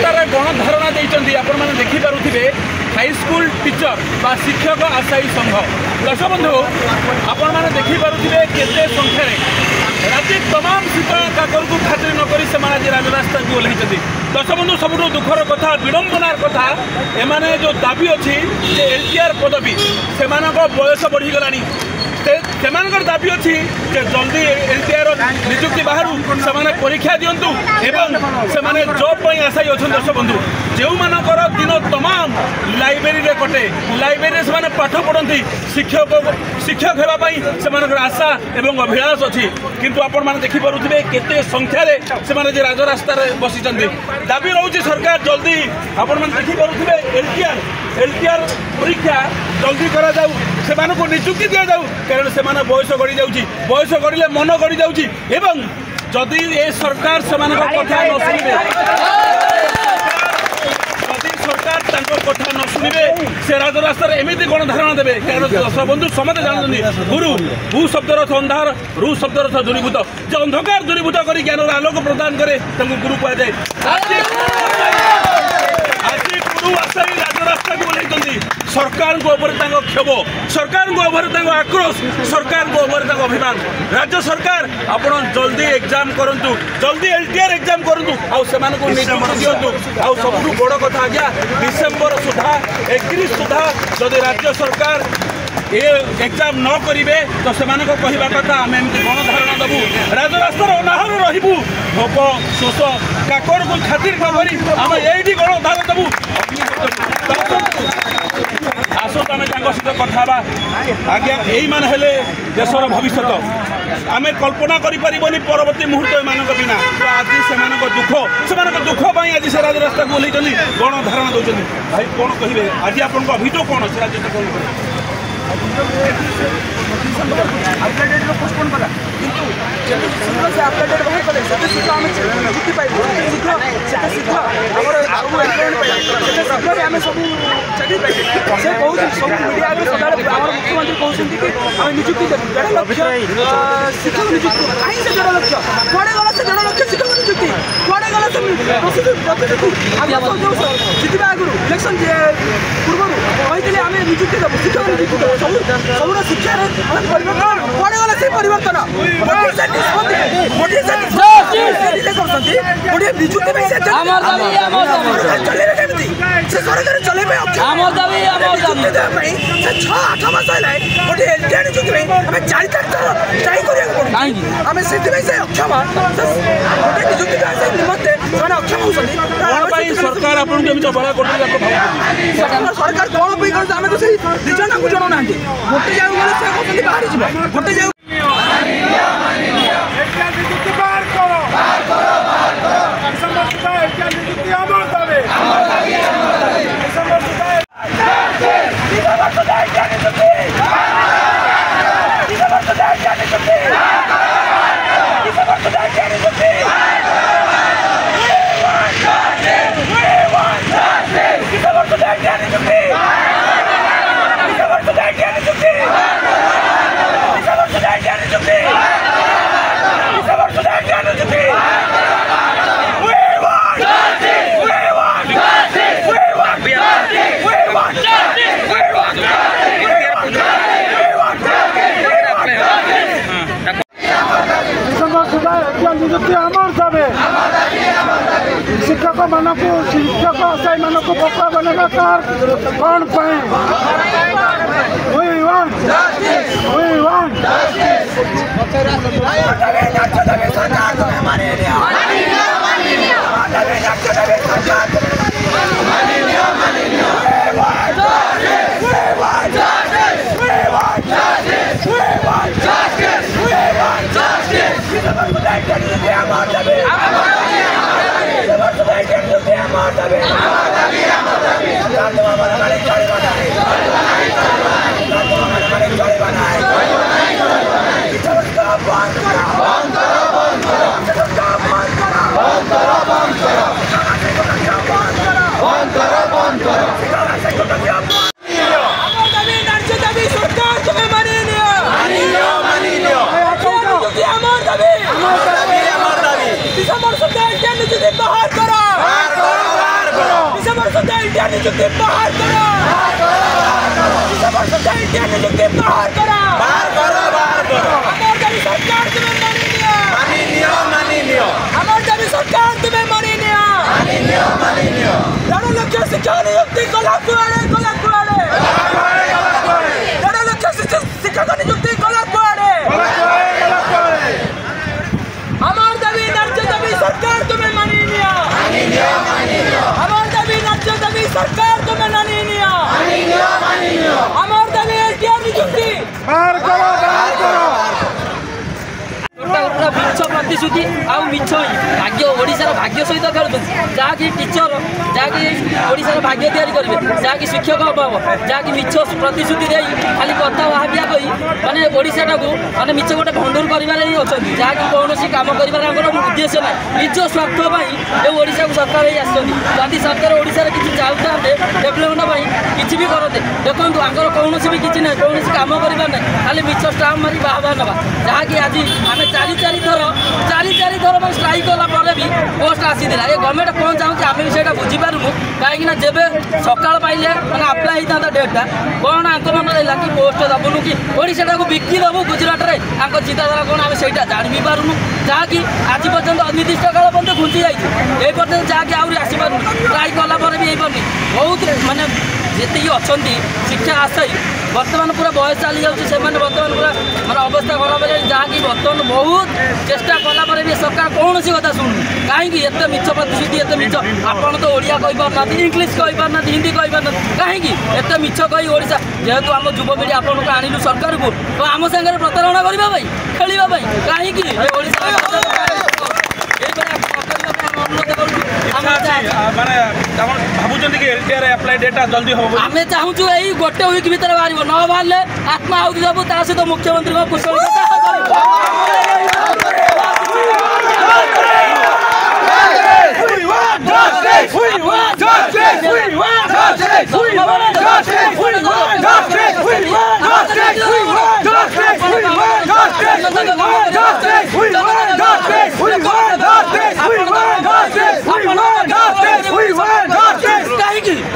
रास्तार गणधारणा देते आपण देखिपे high school teacher बा शिक्षक आशायी संघ दर्शक बंधु आपण मैंने देखिपे केते संख्या राज्य तमाम शीतल काकर को खातिर नक आज राजरास्ता को ओह्लैं दर्शक बंधु सबुठ दुखर कथा विडंबनार कथा एमाने जो दाबी अच्छी एलटीआर पदवी से बयस बढ़ीगला दाबी अच्छी जल्दी एलटीआर निजुक्ति बाहर से परीक्षा दिंतु से जॉब आशायी अच्छा दर्शक बंधु जो मानकर दिन तमाम लाइब्रेरी रे कटे लाइब्रेरी से पाठ पढ़ती शिक्षक होगापाई से आशा एवं अभिलाष अच्छी किंतु आपण मैंने देखिपे केते संख्यार से राजरास्ता बसी दाबी रोचे सरकार जल्दी आपण मैंने देखिपे एलटीआर परीक्षा जल्दी करा जाऊ से निजुक्ति दि जाऊ कारण से बयस गड़ी जाऊँगी बयस गड़े मन गड़ी जाऊँगी एवं जदि ए सरकार से कथा न शुणे सरकार कथा न शुणे से राजरास्तार एमती गणधारणा देवे कारण दर्शक बंधु समस्त जानते गुरु भू शब्द अर्थ अंधार रू शब्द अर्थ दूरीभूत जो अंधकार दूरीभूत कर ज्ञान आलोक प्रदान करे गुरु कहुए आज गुरु आशायी राजरास्ता को ओह्लैं सरकार को क्षोभ सरकार को आक्रोश सरकार को अभिमान राज्य सरकार आपण जल्दी एग्जाम करूँ जल्दी एलटीआर एग्जाम करूँ आउँ निजुक्ति दिंतु आउ सब बड़ कथा आज्ञा डिसेम्बर सुधा 31 सुधा जदि राज्य सरकार ये एग्जाम न करेंगे तो से कहवा कथा आम एमती गणधारणा देवु राजरास्तार अनाहर रही भोक शोष काकर को खातिर न आम ये गणधारण देवु आसत आम सहित कथा आज्ञा यही मान हेले देशर भविष्य आम कल्पना करें परवर्ती मुहूर्त एम बिना आज से दुख आज से राजरास्ता को ओह्लैं गणधारणा दौरान भाई कौन कहे आज आप अभियोग कौन से राज्य सरकार अपडेट पोस्टपोन कला किंतु शीघ्र से अपडेट बाहर कले शीघ्र आम निजुक्ति पाइबू शीघ्र शीघ्र आम सब चाकरी पाइबू से कहते सब मीडिया सदा मुख्यमंत्री कहते कि आम निजुक्ति देव 1.5 लाख शिक्षक निजुक्ति कहीं से 1.5 लाख कड़े गला से 1.5 लाख शिक्षक निजुक्ति कड़े गला से प्रतिनिधि जितने आगुरी इलेक्शन पूर्व कहते आम निजुक्ति देव शिक्षक निजुक्ति देव सब शिक्षा परिवर्तन कड़े गला से परिवर्तन सरकार चलेबे 6-8 मास गोटे एलटीआर निजुक्ति आम 4 ट्राई करें से अक्षम गोटे निजुक्ति निमंते अक्षम होती सरकार सरकार कौन आम तो से दिजना को जनाना गोटे जाऊ गले से कहते बाहर जीव गोटे जाऊ शिक्षक मानक शिक्षक आशायी मानक पक्का बनवा कौन दिसंबर 27 के निजी बाहर करो। इंडिया नियुक्ति बाहर करो इंडिया नियुक्ति बाहर करो हमार दाबी सरकार तुम्हें मानी लियो हमार दाबी सरकार तुम्हें मानी लियो 1.5 लाख शिक्षक नियुक्ति गला कुआड़े 1.5 लाख शिक्षक नियुक्ति गला कुआड़े हमार दाबी न्याय दाबी सरकार तुम्हें मानी लियो हमार दाबी न्याय दाबी सरकार तुम्हें मानी लियो हमार दाबी इंडिया नियुक्ति बाहर करो मिछ प्रतिश्रुति आउ मिछ भाग्य ओडिशार भाग्य सहित खेलुं जहाँकि टीचर जहाँकि ओडिशार भाग्य तैयारी करेंगे जहाँकि शिक्षक अभाव जहाँकि मिछ प्रतिश्रुति दे खाली कथा भाविया कही माने ओडिशाटा को माने मिछ गोटे भंडूर करें ही अच्छा जहाँकि कौन कम कर उद्देश्य ना निज स्वार्थ ये ओडिशा को सरकार ही आदि सरकार ओडिशार किसी चाहता डेभलपमेंट किसी भी करते देखो आगर कौन भी किसी ना कौन कम करना ना खाली मिछ स्टाम्प मारी बाहर नवा जहाँकि आज आम चारि थर मैं स्ट्राइक कला भी पोस्ट आसी ये गवर्नमेंट कौन चाहूँगी आम भी से बुझीपारूँ कहीं जब सकाल पाइले मैंने आप्लाय होता डेटा कौन आंक मन रहा कि पोस्ट दबुनु कि ओडिशा को बिकी दबु गुजरात में आंक चिंताधारा कौन आम से जानी भी पारूँ जहाँकि आज पर्यटन अनिर्दिष्ट काल पर्यटन घुंची जाए पर्यटन जहाँकि आहरी आसपार ट्राई कला भी होपारे बहुत मानने जी अच्छा शिक्षा आशायी बर्तमान पूरा बयस चली जाऊँगी बर्तमान पूरा मानने अवस्था खराब है जहाँकि बर्तमान बहुत चेष्टा कलापर भी सरकार कौन कथा शुणु कहीं एत मिछ प्रतिश्रुति एत मिछ आपड़ तो ओडिया कहीपारना इंग्लीश कहीपारना हिंदी कहीपारना कहीं एत मिछ कही ओडिशा जेहेतु आम युवपीढ़ी आपको आणिलु सरकार को तो आम सागर प्रतारणा करने खेलवाई कहीं आम चाहूँ यही गोटे वीक भर बाहर न बाहर आत्मा आहुति देवु ता सहित मुख्यमंत्री कुशल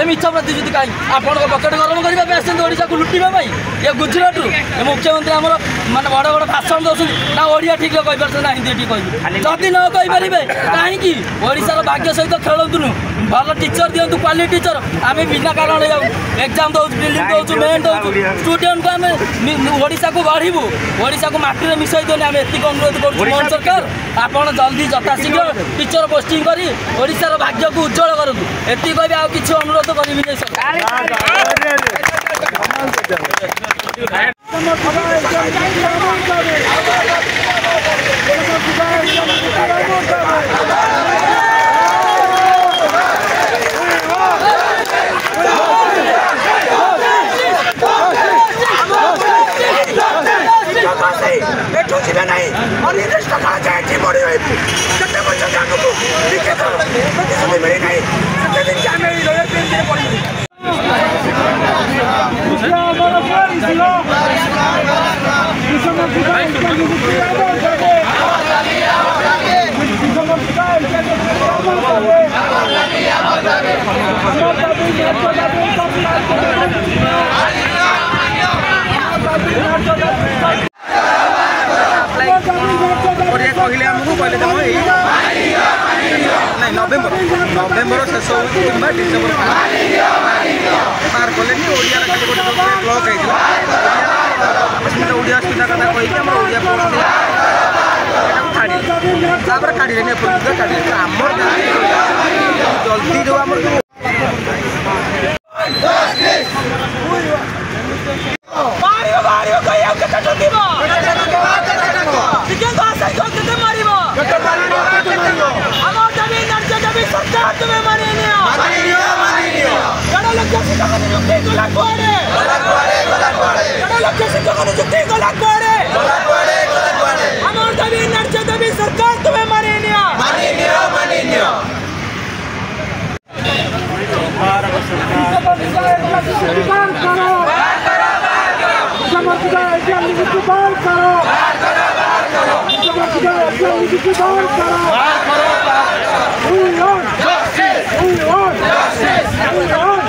मिछ प्रतिश्रुति कहीं आप पकेट गरम करने ओडिशा को लुटापी ये गुजरात मुख्यमंत्री आम मानने बड़ बड़ भाषण दौर ना ओडिया ठीक कहीपर ना हिंदी ठीक कह जदि न कहीपर कहीं ओडिशार भाग्य सहित खेलतुनु भल टीचर दिंतु क्वालिटी टीचर आम बिना कारण जाऊँ एग्जाम दौ बिल्डिंग दौ मेन दौ स्टूडेंट को आम ओडिशा को बढ़ू ओडिशा को माटी में मिसाई देने आम एति अनुरोध कर सरकार आपड़ जल्दी यथाशीघ्र टीचर पोस्टिंग कर ओडिशार भाग्य को उज्जवल करूँ एति कह किसी अनुरोध करी सरकार नहीं और इंग्लिश का जाए बड़ी हुई मिली नहीं कहले आमको कहले तुम नहीं नवेम्बर शेष हो डिसेम्बर बाहर कले ओडिया ब्लक होता ओडिया सुविधा कथा कही ओडिया छाड़ी छाड़ी आमर जल्दी जो आम सरकार तुम्हें मानी लियो 1.5 लाख शिक्षक नियुक्ति गला कुआड़े 1.5 लाख शिक्षक नियुक्ति गला कुआड़े हमार दाबी न्याय दाबी सरकार तुम्हें मानी लियो We want justice! We want justice! We want